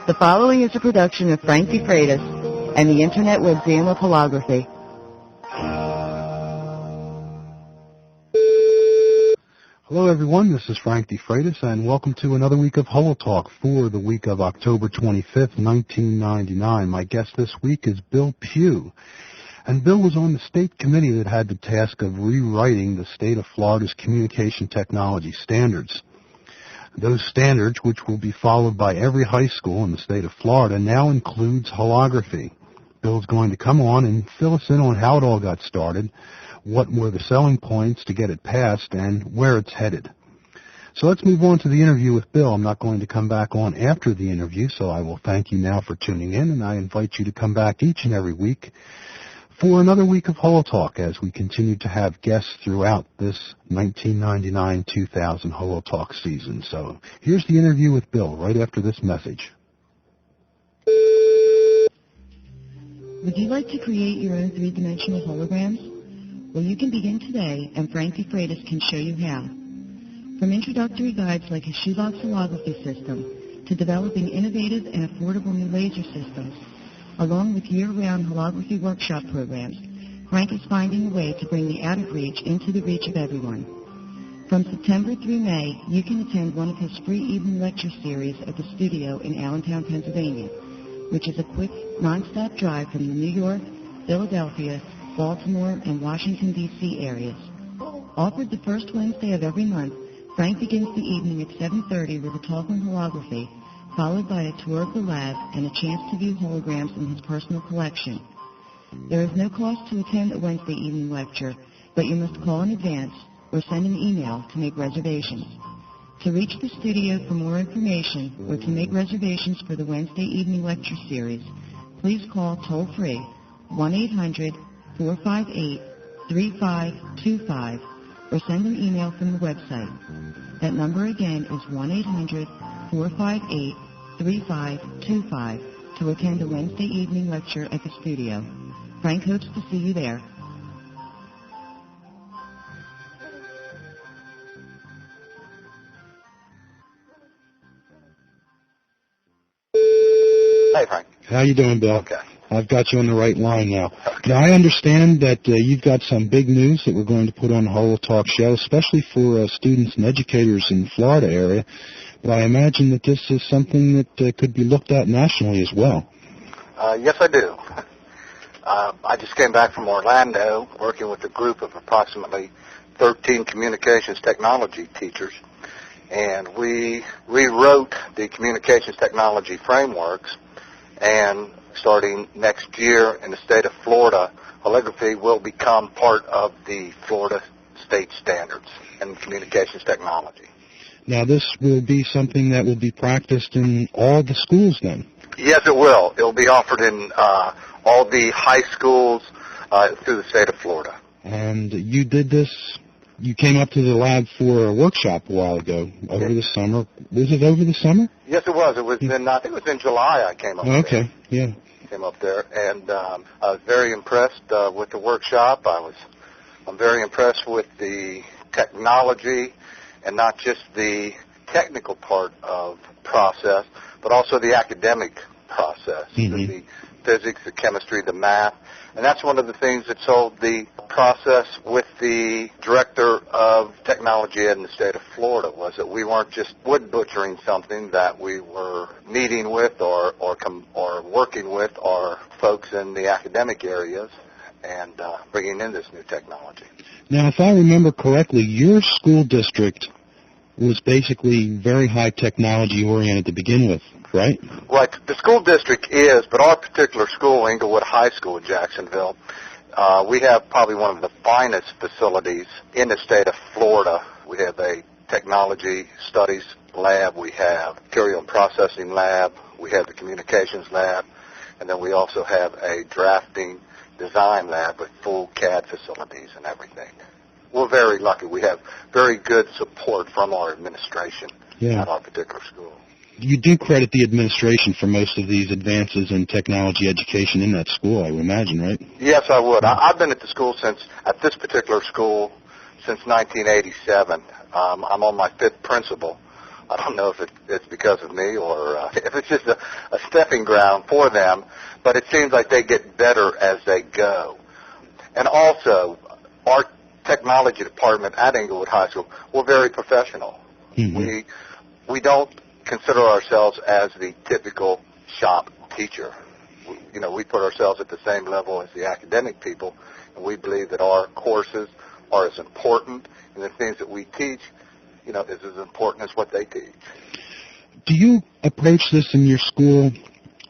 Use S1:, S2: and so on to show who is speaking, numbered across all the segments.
S1: The following is a production of Frank DeFreitas and the Internet Webzine of Holography.
S2: Hello everyone, this is Frank DeFreitas and welcome to another week of HoloTalk for the week of October 25th, 1999. My guest this week is Bill Pugh. And Bill was on the state committee that had the task of rewriting the state of Florida's communication technology standards. Those standards, which will be followed by every high school in the state of Florida, now includes holography. Bill's going to come on and fill us in on how it all got started, what were the selling points to get it passed, and where it's headed. So let's move on to the interview with Bill. I'm not going to come back on after the interview, so I will thank you now for tuning in, and I invite you to come back each and every week for another week of HoloTalk as we continue to have guests throughout this 1999-2000 HoloTalk season. So here's the interview with Bill right after this message.
S1: Would you like to create your own three-dimensional holograms? Well, you can begin today, and Frank DeFreitas can show you how. From introductory guides like a shoebox holography system to developing innovative and affordable new laser systems, along with year-round holography workshop programs, Frank is finding a way to bring the out of reach into the reach of everyone. From September through May, you can attend one of his free evening lecture series at the studio in Allentown, Pennsylvania, which is a quick, non-stop drive from the New York, Philadelphia, Baltimore, and Washington, D.C. areas. Offered the first Wednesday of every month, Frank begins the evening at 7:30 with a talk on holography, followed by a tour of the lab and a chance to view holograms in his personal collection. There is no cost to attend a Wednesday evening lecture, but you must call in advance or send an email to make reservations. To reach the studio for more information or to make reservations for the Wednesday evening lecture series, please call toll-free 1-800-458-3525 or send an email from the website. That number again is 1-800-458-3525 to attend a Wednesday evening lecture at the studio. Frank hopes to see you there.
S3: Hey, Frank.
S2: How you doing, Bill?
S3: Okay.
S2: I've got you on the right line now.
S3: Okay.
S2: Now, I understand that you've got some big news that we're going to put on the HoloTalk show, especially for students and educators in the Florida area. But I imagine that this is something that could be looked at nationally as well.
S3: Yes, I do. I just came back from Orlando working with a group of approximately 13 communications technology teachers, and we rewrote the communications technology frameworks, and starting next year in the state of Florida, holography will become part of the Florida state standards in communications technology.
S2: Now, this will be something that will be practiced in all the schools then?
S3: Yes, it will. It will be offered in all the high schools through the state of Florida.
S2: And you did this, you came up to the lab for a workshop a while ago, over the summer. Was it over the summer?
S3: Yes, it was. It was in, I think it was in July I came up there.
S2: Okay, yeah.
S3: Came up there, and I was very impressed with the workshop. I'm very impressed with the technology, and not just the technical part of process, but also the academic process, the physics, the chemistry, the math. And that's one of the things that sold the process with the director of technology in the state of Florida, was that we weren't just wood butchering something, that we were meeting with or working with our folks in the academic areas and bringing in this new technology.
S2: Now, if I remember correctly, your school district was basically very high technology oriented to begin with, right?
S3: Right. The school district is, but our particular school, Inglewood High School in Jacksonville, we have probably one of the finest facilities in the state of Florida. We have a technology studies lab, we have material and processing lab, we have the communications lab, and then we also have a drafting design lab with full CAD facilities and everything. We're very lucky. We have very good support from our administration at our particular school.
S2: You do credit the administration for most of these advances in technology education in that school, I would imagine, right?
S3: Yes, I would. I've been at the school at this particular school since 1987. I'm on my fifth principal, I don't know if it's because of me or if it's just a stepping ground for them, but it seems like they get better as they go. And also, our technology department at Inglewood High School, we're very professional. Mm-hmm. We don't consider ourselves as the typical shop teacher. We put ourselves at the same level as the academic people, and we believe that our courses are as important, and the things that we teach, is as important as what they teach.
S2: Do you approach this in your school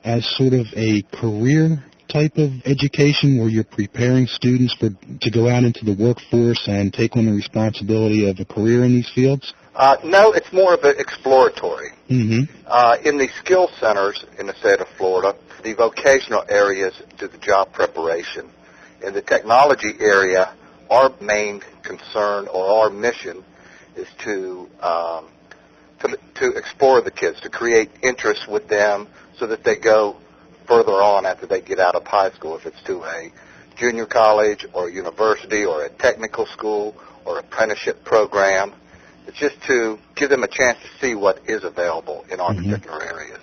S2: as sort of a career type of education where you're preparing students to go out into the workforce and take on the responsibility of a career in these fields?
S3: No, it's more of an exploratory.
S2: Mm-hmm.
S3: In the skill centers in the state of Florida, the vocational areas do the job preparation. In the technology area, our main concern or our mission is to explore the kids, to create interest with them so that they go further on after they get out of high school, if it's to a junior college or a university or a technical school or apprenticeship program. It's just to give them a chance to see what is available in our particular areas.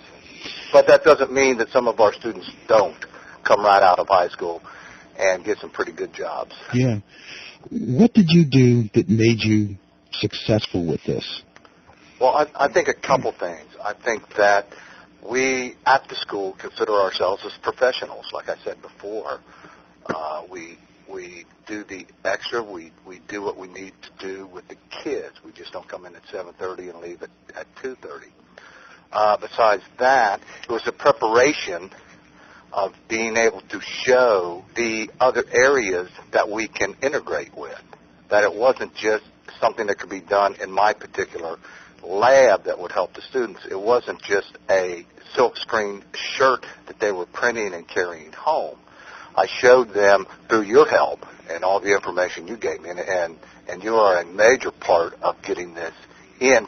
S3: But that doesn't mean that some of our students don't come right out of high school and get some pretty good jobs.
S2: Yeah. What did you do that made you successful with this?
S3: Well, I think a couple things. I think that we at the school consider ourselves as professionals, like I said before. We do the extra. We do what we need to do with the kids. We just don't come in at 7:30 and leave at 2:30. Besides that, it was a preparation of being able to show the other areas that we can integrate with, that it wasn't just something that could be done in my particular lab that would help the students. It wasn't just a silkscreen shirt that they were printing and carrying home. I showed them through your help and all the information you gave me, and you are a major part of getting this in.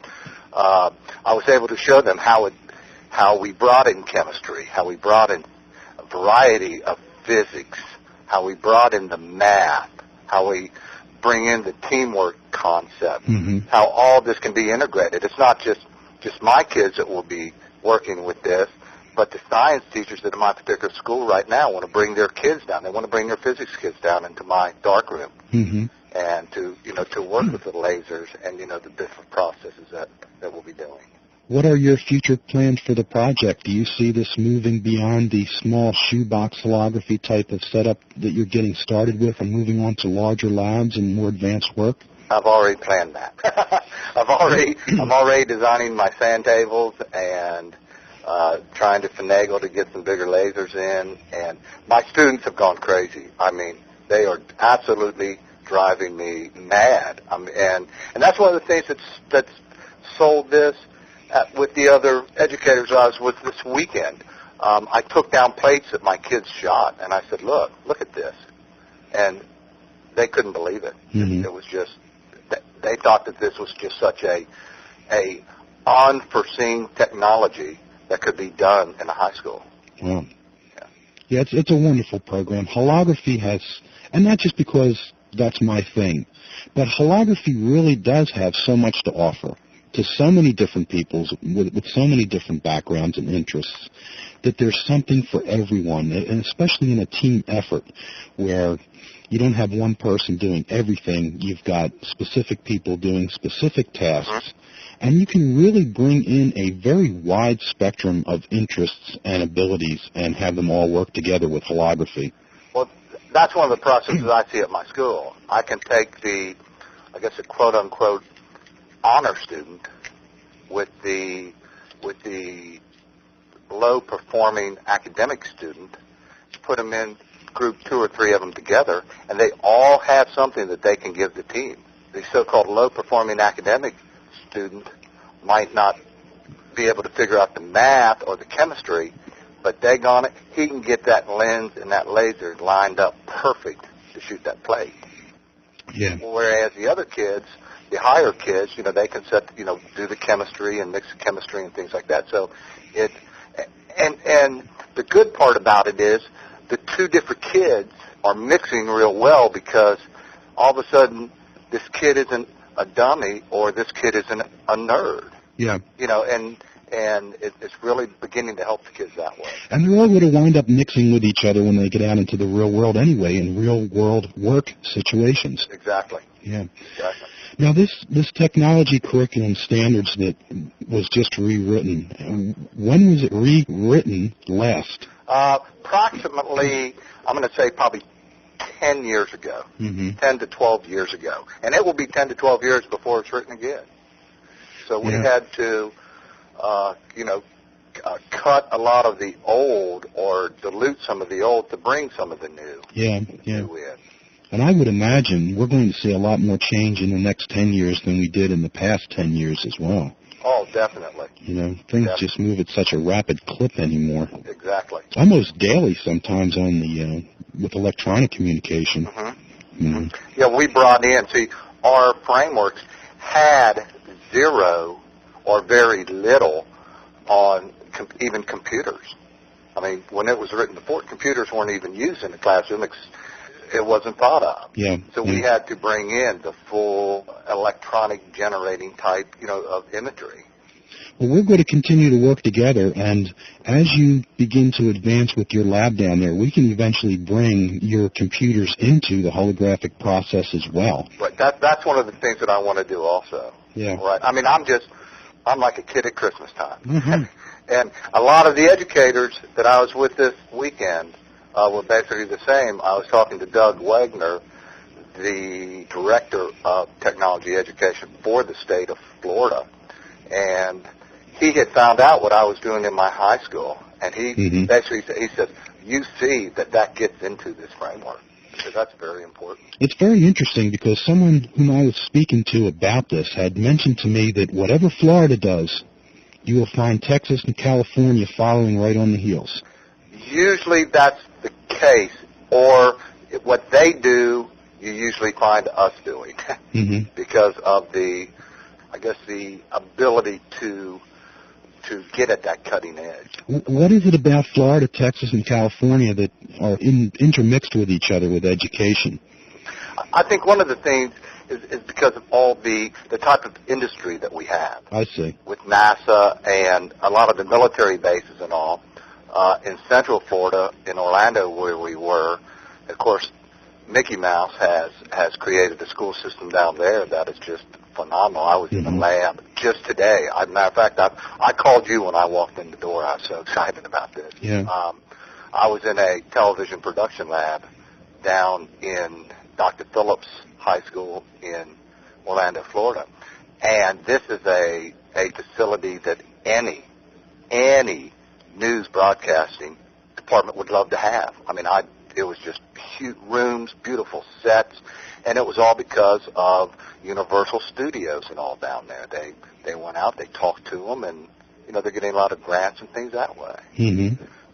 S3: I was able to show them how we brought in chemistry, how we brought in a variety of physics, how we brought in the math, how we bring in the teamwork concept, how all this can be integrated. It's not just my kids that will be working with this, but the science teachers that are in my particular school right now want to bring their kids down. They want to bring their physics kids down into my darkroom and to work with the lasers and, the different processes that we'll be doing.
S2: What are your future plans for the project? Do you see this moving beyond the small shoebox holography type of setup that you're getting started with and moving on to larger labs and more advanced work?
S3: I've already planned that. I'm already designing my sand tables and trying to finagle to get some bigger lasers in. And my students have gone crazy. I mean, they are absolutely driving me mad. And that's one of the things that's sold this with the other educators I was with this weekend. I took down plates that my kids shot, and I said, look at this. And they couldn't believe it. It was just, they thought that this was just such a unforeseen technology that could be done in a high school.
S2: Wow. Yeah, it's a wonderful program. Holography has, and not just because that's my thing, but holography really does have so much to offer to so many different people with so many different backgrounds and interests, that there's something for everyone, and especially in a team effort where you don't have one person doing everything. You've got specific people doing specific tasks, and you can really bring in a very wide spectrum of interests and abilities and have them all work together with holography.
S3: Well, that's one of the processes I see at my school. I can take a quote-unquote honor student with the low-performing academic student, put them in group 2 or 3 of them together, and they all have something that they can give the team. The so-called low-performing academic student might not be able to figure out the math or the chemistry, but daggone it, he can get that lens and that laser lined up perfect to shoot that plate.
S2: Yeah.
S3: Whereas the other kids, the higher kids, they can do the chemistry and mix the chemistry and things like that. So and the good part about it is the 2 different kids are mixing real well, because all of a sudden this kid isn't a dummy or this kid isn't a nerd.
S2: Yeah.
S3: And it's really beginning to help the kids that way.
S2: And they're all going to wind up mixing with each other when they get out into the real world anyway, in real world work situations.
S3: Exactly.
S2: Yeah.
S3: Exactly.
S2: Now, this technology curriculum standards that was just rewritten, when was it rewritten last?
S3: Approximately, I'm going to say probably 10 years ago, 10 to 12 years ago. And it will be 10 to 12 years before it's written again. So we had to, cut a lot of the old or dilute some of the old to bring some of the new. New in.
S2: And I would imagine we're going to see a lot more change in the next 10 years than we did in the past 10 years as well.
S3: Oh, definitely.
S2: Things just move at such a rapid clip anymore.
S3: Exactly.
S2: Almost daily sometimes on the with electronic communication.
S3: Yeah, we brought in, our frameworks had zero or very little on even computers. I mean, when it was written before, computers weren't even used in the classroom. It wasn't thought of. So we had to bring in the full electronic generating type, of imagery.
S2: Well, we're going to continue to work together, and as you begin to advance with your lab down there, we can eventually bring your computers into the holographic process as well.
S3: Right. That's one of the things that I want to do also.
S2: Yeah.
S3: Right. I mean, I'm like a kid at Christmas time. And a lot of the educators that I was with this weekend were basically the same. I was talking to Doug Wagner, the director of technology education for the state of Florida, and he had found out what I was doing in my high school, and he basically said, you see that gets into this framework, because that's very important.
S2: It's very interesting because someone whom I was speaking to about this had mentioned to me that whatever Florida does, you will find Texas and California following right on the heels.
S3: Usually that's the case, or what they do, you usually find us doing, because of the ability to get at that cutting edge.
S2: What is it about Florida, Texas, and California that are intermixed with each other with education?
S3: I think one of the things is because of all the type of industry that we have.
S2: I see.
S3: With NASA and a lot of the military bases and all. In Central Florida, in Orlando where we were, of course, Mickey Mouse has created a school system down there that is just phenomenal. I was in the lab just today. As a matter of fact, I called you when I walked in the door. I was so excited about this. I was in a television production lab down in Dr. Phillips High School in Orlando, Florida. And this is a facility that any news broadcasting department would love to have. I mean, it was just cute rooms, beautiful sets, and it was all because of Universal Studios and all down there. They went out, they talked to them, and they're getting a lot of grants and things that way.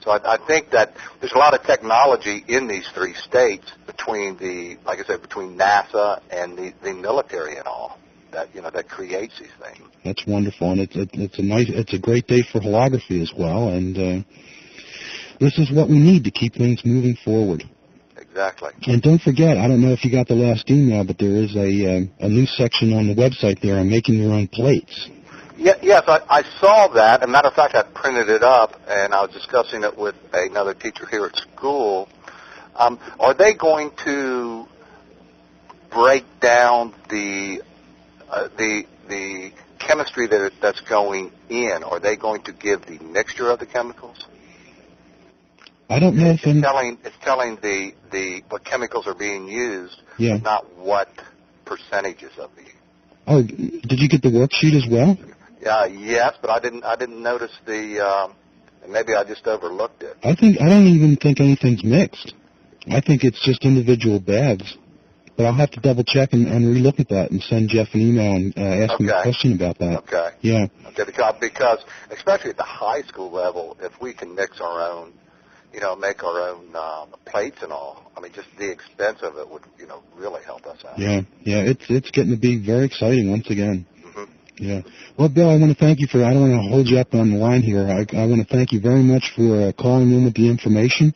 S3: So I think that there's a lot of technology in these three states between between NASA and the military and all that creates these things.
S2: That's wonderful, and it's a great day for holography as well, and this is what we need to keep things moving forward.
S3: Exactly.
S2: And don't forget, I don't know if you got the last email, but there is a new section on the website there on making your own plates.
S3: Yes, I saw that. As a matter of fact, I printed it up, and I was discussing it with another teacher here at school. Are they going to break down the chemistry that's going in? Are they going to give the mixture of the chemicals?
S2: I don't know if
S3: it's telling the what chemicals are being used, not what percentages of the.
S2: Oh, did you get the worksheet as well?
S3: Yes, but I didn't notice maybe I just overlooked it.
S2: I don't even think anything's mixed. I think it's just individual baths. But I'll have to double check and relook at that and send Jeff an email and ask him a question about that.
S3: Okay.
S2: Yeah.
S3: Okay, because especially at the high school level, if we can mix our own, make our own plates and all, I mean, just the expense of it would, really help us out.
S2: Yeah. It's getting to be very exciting once again. Yeah. Well, Bill, I want to thank you for, I don't want to hold you up on the line here. I want to thank you very much for calling in with the information,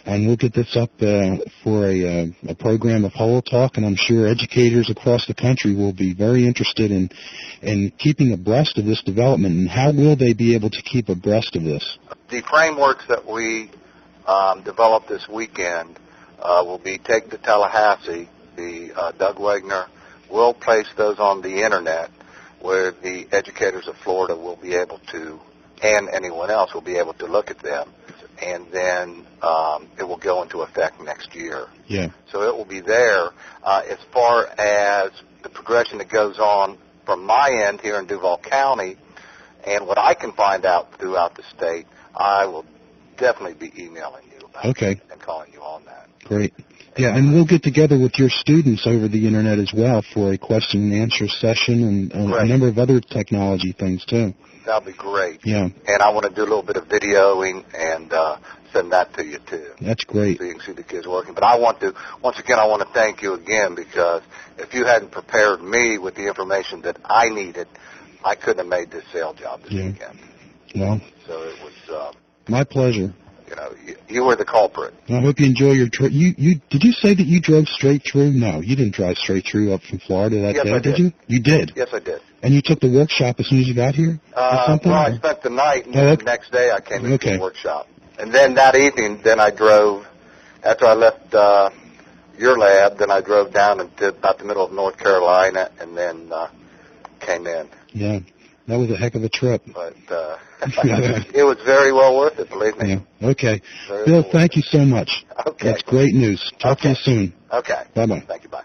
S2: and we'll get this up for a program of HoloTalk, and I'm sure educators across the country will be very interested in keeping abreast of this development. And how will they be able to keep abreast of this?
S3: The frameworks that we developed this weekend will be take to Tallahassee. Doug Wagner will place those on the Internet, where the educators of Florida will be able to, and anyone else will be able to look at them, and then it will go into effect next year.
S2: Yeah.
S3: So it will be there. As far as the progression that goes on from my end here in Duval County, and what I can find out throughout the state, I will definitely be emailing you about it and calling you on that.
S2: Great. Yeah, and we'll get together with your students over the Internet as well for a question and answer session and a number of other technology things, too.
S3: That'll be great.
S2: Yeah.
S3: And I want to do a little bit of videoing and send that to you, too.
S2: That's great.
S3: So you can see the kids working. But I want to thank you again, because if you hadn't prepared me with the information that I needed, I couldn't have made this sale job this weekend.
S2: Well.
S3: So it was...
S2: my pleasure.
S3: You know, you were the culprit.
S2: I hope you enjoy your trip. Did you say that you drove straight through? No, you didn't drive straight through up from Florida that day, did you? You did?
S3: Yes, I did.
S2: And you took the workshop as soon as you got here? Or something?
S3: Well, I spent the night, and then the next day I came into the workshop. And then that evening, I drove, after I left your lab, then I drove down into about the middle of North Carolina, and then came in.
S2: Yeah. That was a heck of a trip.
S3: But it was very well worth it, believe me.
S2: Yeah. Okay. Bill, thank you so much.
S3: Okay.
S2: That's great news. Talk to you soon.
S3: Okay.
S2: Bye-bye.
S3: Thank you. Bye.